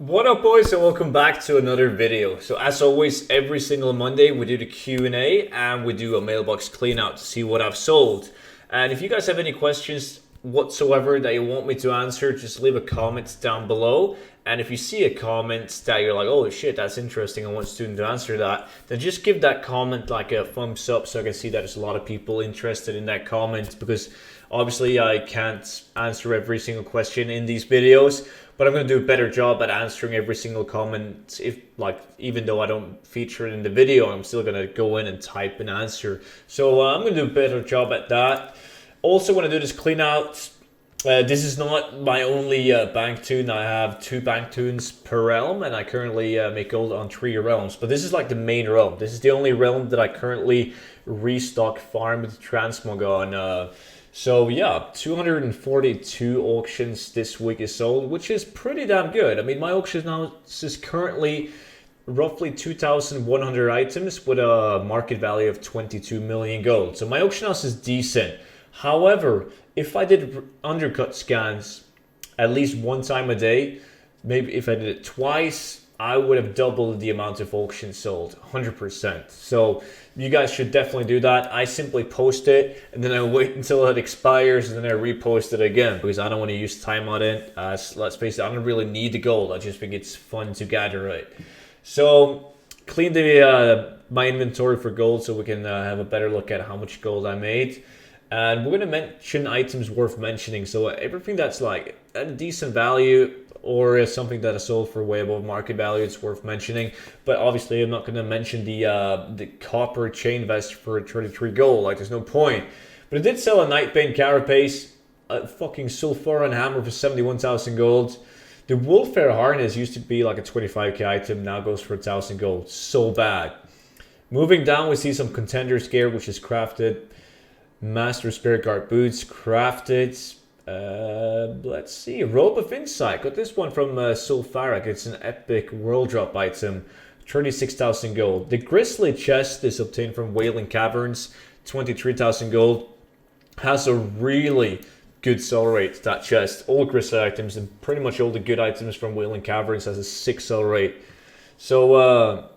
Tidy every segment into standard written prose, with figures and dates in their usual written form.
What up, boys, and welcome back to another video. So as always, every single Monday we do the Q&A and we do a mailbox clean out to see what I've sold. And if you guys have any questions whatsoever that you want me to answer, just leave a comment down below. And if you see a comment that you're like, oh shit, that's interesting, I want Studen to answer that, then just give that comment like a thumbs up so I can see that there's a lot of people interested in that comment, because obviously I can't answer every single question in these videos, but I'm going to do a better job at answering every single comment. Even though I don't feature it in the video, I'm still going to go in and type an answer. So I'm going to do a better job at that. Also, when I do this clean out, this is not my only bank tune. I have 2 bank tunes per realm, and I currently make gold on 3 realms. But this is like the main realm. This is the only realm that I currently restock farm with transmog on. So yeah, 242 auctions this week is sold, which is pretty damn good. I mean, my auction now is currently roughly 2,100 items with a market value of 22 million gold. So my auction house is decent. However, if I did undercut scans at least 1 time a day, maybe if I did it twice, I would have doubled the amount of auctions sold, 100%. So you guys should definitely do that. I simply post it and then I wait until it expires and then I repost it again, because I don't want to use time on it. Let's face it, I don't really need the gold. I just think it's fun to gather it. So clean my inventory for gold so we can have a better look at how much gold I made. And we're going to mention items worth mentioning. So everything that's like at a decent value or something that I sold for way above market value, it's worth mentioning. But obviously I'm not going to mention the copper chain vest for 33 gold. Like, there's no point. But I did sell a Nightbane carapace, a fucking sulfuron hammer for 71,000 gold. The Wolfhair harness used to be like a 25k item, now goes for 1,000 gold. So bad. Moving down, we see some contenders gear, which is crafted. Master Spirit Guard boots, crafted. Let's see, Robe of Insight. Got this one from Sulfuric. It's an epic world drop item. 36,000 gold. The Grizzly chest is obtained from Wailing Caverns. 23,000 gold. Has a really good sell rate, that chest. All Grizzly items and pretty much all the good items from Wailing Caverns has a 6 sell rate. So,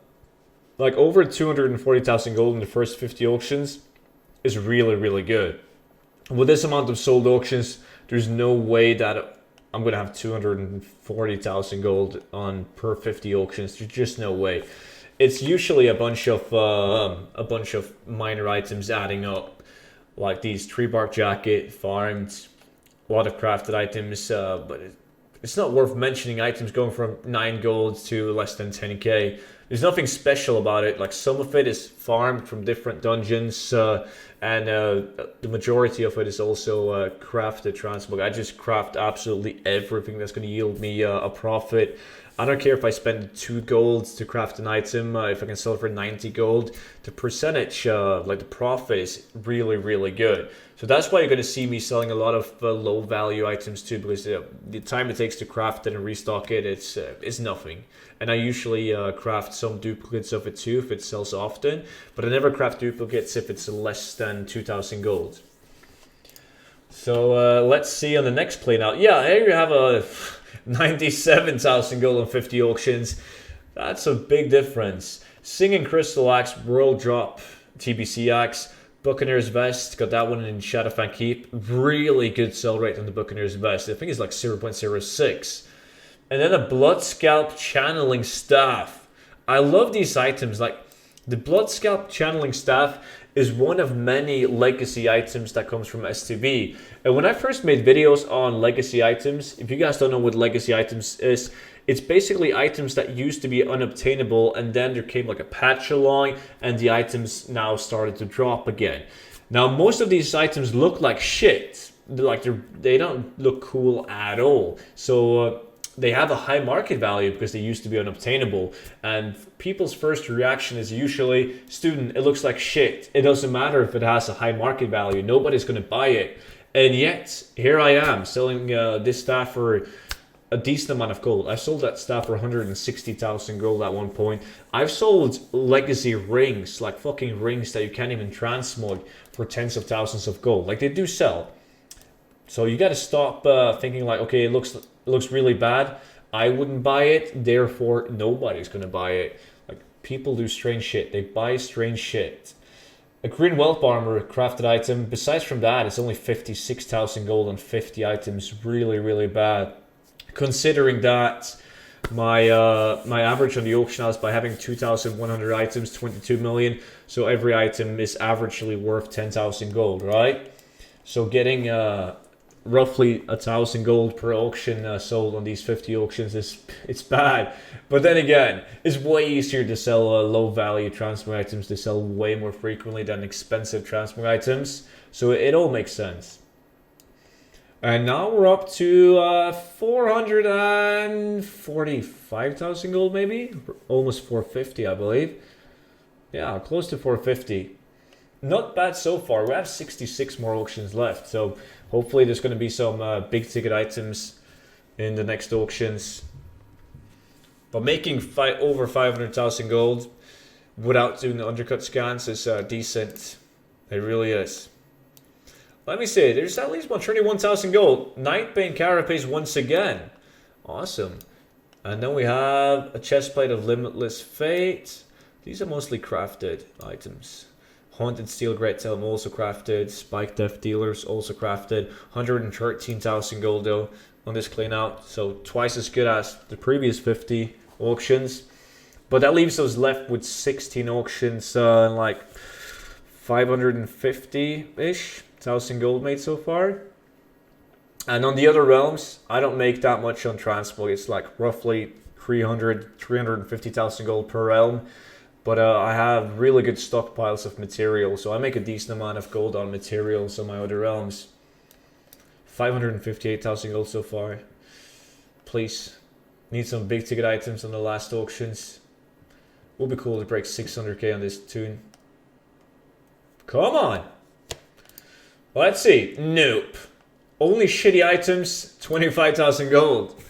like over 240,000 gold in the first 50 auctions is really, really good. With this amount of sold auctions, there's no way that I'm going to have 240,000 gold on per 50 auctions. There's just no way. It's usually a bunch of minor items adding up, like these tree bark jacket, farmed, a lot of crafted items, but it's not worth mentioning items going from 9 gold to less than 10k. There's nothing special about it. Like, some of it is farmed from different dungeons, and the majority of it is also crafted transmog. I just craft absolutely everything that's going to yield me a profit. I don't care if I spend 2 gold to craft an item. If I can sell it for 90 gold, the percentage, like the profit, is really, really good. So that's why you're going to see me selling a lot of low value items too, because the time it takes to craft it and restock it, it's nothing. And I usually craft some duplicates of it too if it sells often, but I never craft duplicates if it's less than 2,000 gold. So let's see on the next play now. Yeah, here you have a 97,000 gold on 50 auctions. That's a big difference. Singing Crystal Axe, World Drop, TBC Axe, Buccaneer's Vest, got that one in Shadowfang Keep. Really good sell rate on the Buccaneer's Vest. I think it's like 0.06. And then a Blood Scalp Channeling Staff. I love these items. Like, the Blood Scalp Channeling Staff is one of many legacy items that comes from STV. And when I first made videos on legacy items, if you guys don't know what legacy items is, it's basically items that used to be unobtainable, and then there came like a patch along and the items now started to drop again. Now, most of these items look like shit. They don't look cool at all. So they have a high market value because they used to be unobtainable, and people's first reaction is usually, Studen, it looks like shit. It doesn't matter if it has a high market value. Nobody's going to buy it. And yet, here I am selling this staff for a decent amount of gold. I sold that staff for 160,000 gold at one point. I've sold legacy rings, like fucking rings that you can't even transmog, for tens of thousands of gold. Like, they do sell. So you got to stop thinking like, okay, it looks really bad. I wouldn't buy it, therefore nobody's gonna buy it. Like, people do strange shit. They buy strange shit. A green whelp armor crafted item. Besides from that, it's only 56,000 gold on 50 items. Really, really bad. Considering that my my average on the auction house by having 2,100 items, 22 million. So every item is averagely worth 10,000 gold, right? So getting roughly 1,000 gold per auction sold on these 50 auctions it's bad. But then again, it's way easier to sell low value transfer items. They sell way more frequently than expensive transfer items. So it all makes sense. And now we're up to 445,000 gold, maybe? Almost 450, I believe. Yeah, close to 450. Not bad so far. We have 66 more auctions left. So hopefully there's going to be some big ticket items in the next auctions. But making over 500,000 gold without doing the undercut scans is decent. It really is. Let me see, there's at least 31,000 gold. Nightbane Carapace once again. Awesome. And then we have a chestplate of Limitless Fate. These are mostly crafted items. Haunted Steel Great Helm also crafted. Spike Death Dealers also crafted. 113,000 gold though on this clean out. So twice as good as the previous 50 auctions. But that leaves us left with 16 auctions and like 550-ish. 1,000 gold made so far. And on the other realms, I don't make that much on transport. It's like roughly 350,000 gold per realm. But I have really good stockpiles of material, so I make a decent amount of gold on materials on my other realms. 558,000 gold so far. Please, need some big ticket items on the last auctions. Would be cool to break 600k on this tune. Come on! Let's see. Nope. Only shitty items, 25,000 gold.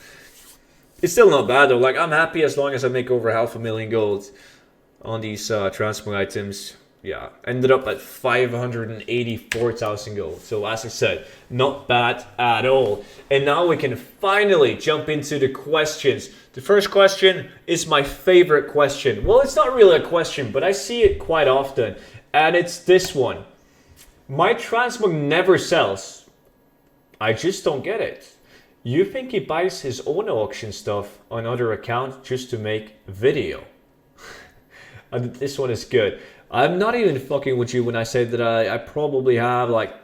It's still not bad though. Like, I'm happy as long as I make over 500,000 gold on these transfer items. Yeah, ended up at 584,000 gold. So as I said, not bad at all. And now we can finally jump into the questions. The first question is my favorite question. Well, it's not really a question, but I see it quite often. And it's this one. My transmog never sells. I just don't get it. You think he buys his own auction stuff on other accounts just to make video? And this one is good. I'm not even fucking with you when I say that I probably have like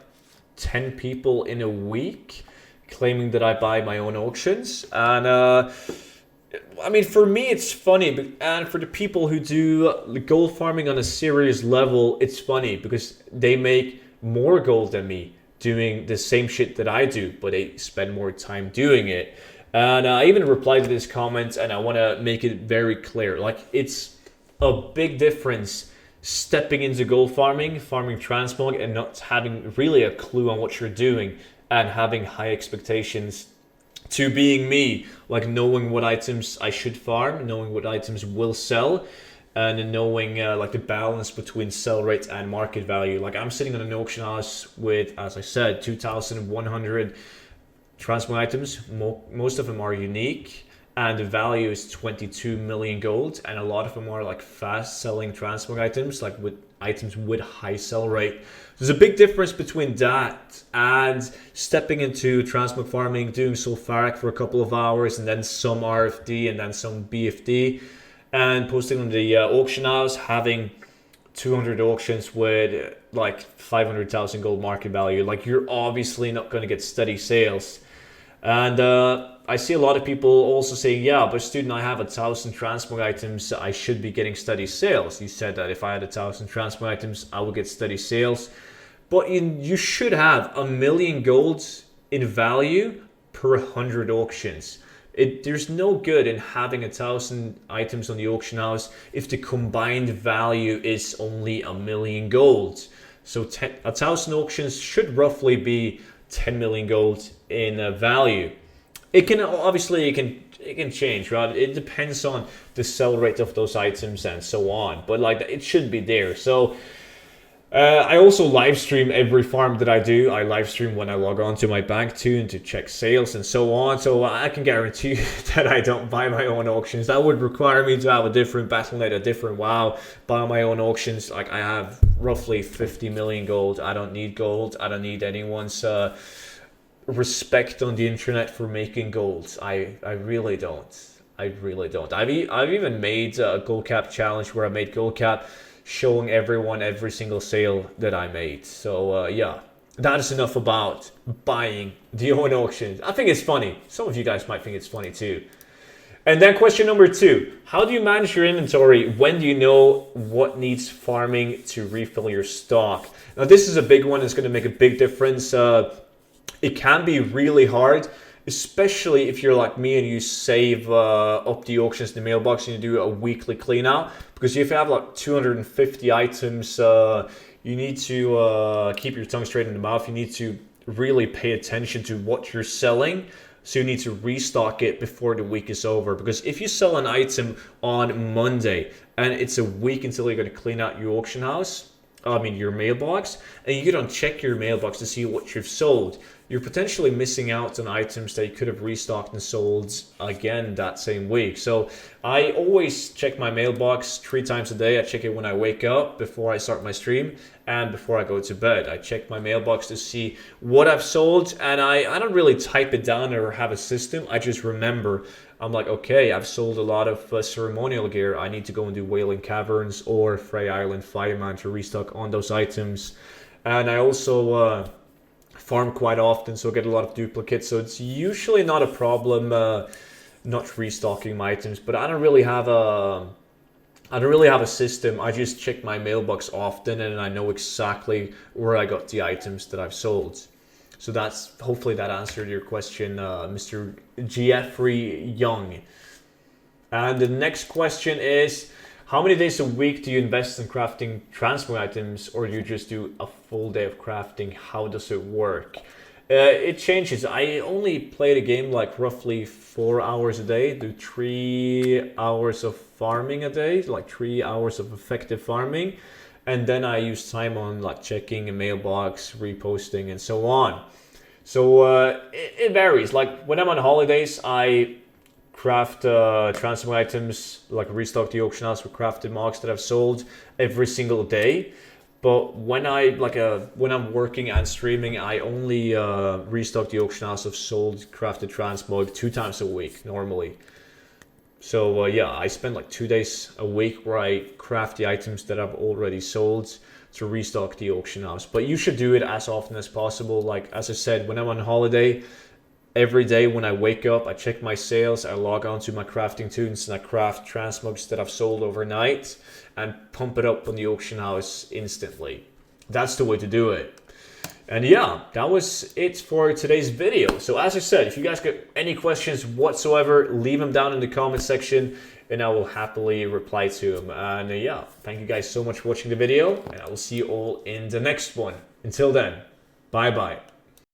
10 people in a week claiming that I buy my own auctions. And I mean, for me it's funny, and for the people who do gold farming on a serious level, it's funny because they make more gold than me doing the same shit that I do, but they spend more time doing it. And I even replied to this comment, and I want to make it very clear. Like, it's a big difference stepping into gold farming, farming transmog, and not having really a clue on what you're doing, and having high expectations, to being me, like knowing what items I should farm, knowing what items will sell, and knowing like the balance between sell rate and market value. Like, I'm sitting on an auction house with, as I said, 2,100 transmog items. Most of them are unique, and the value is 22 million gold, and a lot of them are like fast selling transmog items, like with items with high sell rate. There's a big difference between that and stepping into transmog farming, doing sulfuric for a couple of hours, and then some RFD and then some BFD, and posting on the auction house, having 200 auctions with like 500,000 gold market value. Like, you're obviously not going to get steady sales. And I see a lot of people also saying, yeah, but Studen, I have 1,000 transmog items, I should be getting steady sales. He said that if I had 1,000 transmog items, I would get steady sales. But you should have 1,000,000 gold in value per 100 auctions. There's no good in having 1,000 items on the auction house if the combined value is only 1,000,000 gold. So 1,000 auctions should roughly be 10 million gold in value. It can obviously it can change, right? It depends on the sell rate of those items and so on. But like, it should be there. So I also live stream every farm that I do. I live stream when I log on to my bank too and to check sales and so on. So I can guarantee you that I don't buy my own auctions. That would require me to have a different Battle.net, a different WoW, buy my own auctions. Like I have roughly 50 million gold. I don't need gold. I don't need anyone's respect on the internet for making gold. I really don't. I really don't. I've even made a gold cap challenge where I made gold cap showing everyone every single sale that I made. So yeah, that is enough about buying the own auctions. I think it's funny. Some of you guys might think it's funny too. And then question number 2, how do you manage your inventory? When do you know what needs farming to refill your stock? Now this is a big one. It's going to make a big difference. It can be really hard, especially if you're like me and you save up the auctions in the mailbox and you do a weekly clean out. Because if you have like 250 items, you need to keep your tongue straight in the mouth. You need to really pay attention to what you're selling. So you need to restock it before the week is over. Because if you sell an item on Monday and it's a week until you're going to clean out your auction house, your mailbox, and you don't check your mailbox to see what you've sold, you're potentially missing out on items that you could have restocked and sold again that same week. So I always check my mailbox 3 times a day. I check it when I wake up, before I start my stream, and before I go to bed. I check my mailbox to see what I've sold, and I don't really type it down or have a system. I just remember. I'm like, okay, I've sold a lot of ceremonial gear. I need to go and do Wailing Caverns or Frey Island Fireman to restock on those items. And I also farm quite often, so I get a lot of duplicates. So it's usually not a problem not restocking my items. But I don't really have a system. I just check my mailbox often, and I know exactly where I got the items that I've sold. So hopefully that answered your question, Mr. Jeffrey Young. And the next question is, how many days a week do you invest in crafting transmog items, or do you just do a full day of crafting? How does it work? It changes. I only play the game like roughly 4 hours a day, do 3 hours of farming a day, like 3 hours of effective farming. And then I use time on like checking a mailbox, reposting, and so on. So it varies. Like when I'm on holidays, I craft transmog items, like restock the auction house with crafted mogs that I've sold every single day. But when when I'm working and streaming, I only restock the auction house of sold crafted transmog 2 times a week normally. So yeah, I spend like 2 days a week where I craft the items that I've already sold to restock the auction house. But you should do it as often as possible. Like as I said, when I'm on holiday, every day when I wake up, I check my sales, I log on to my crafting tunes, and I craft transmogs that I've sold overnight and pump it up on the auction house instantly. That's the way to do it. And yeah, that was it for today's video. So as I said, if you guys got any questions whatsoever, leave them down in the comment section and I will happily reply to them. And yeah, thank you guys so much for watching the video, and I will see you all in the next one. Until then, bye bye.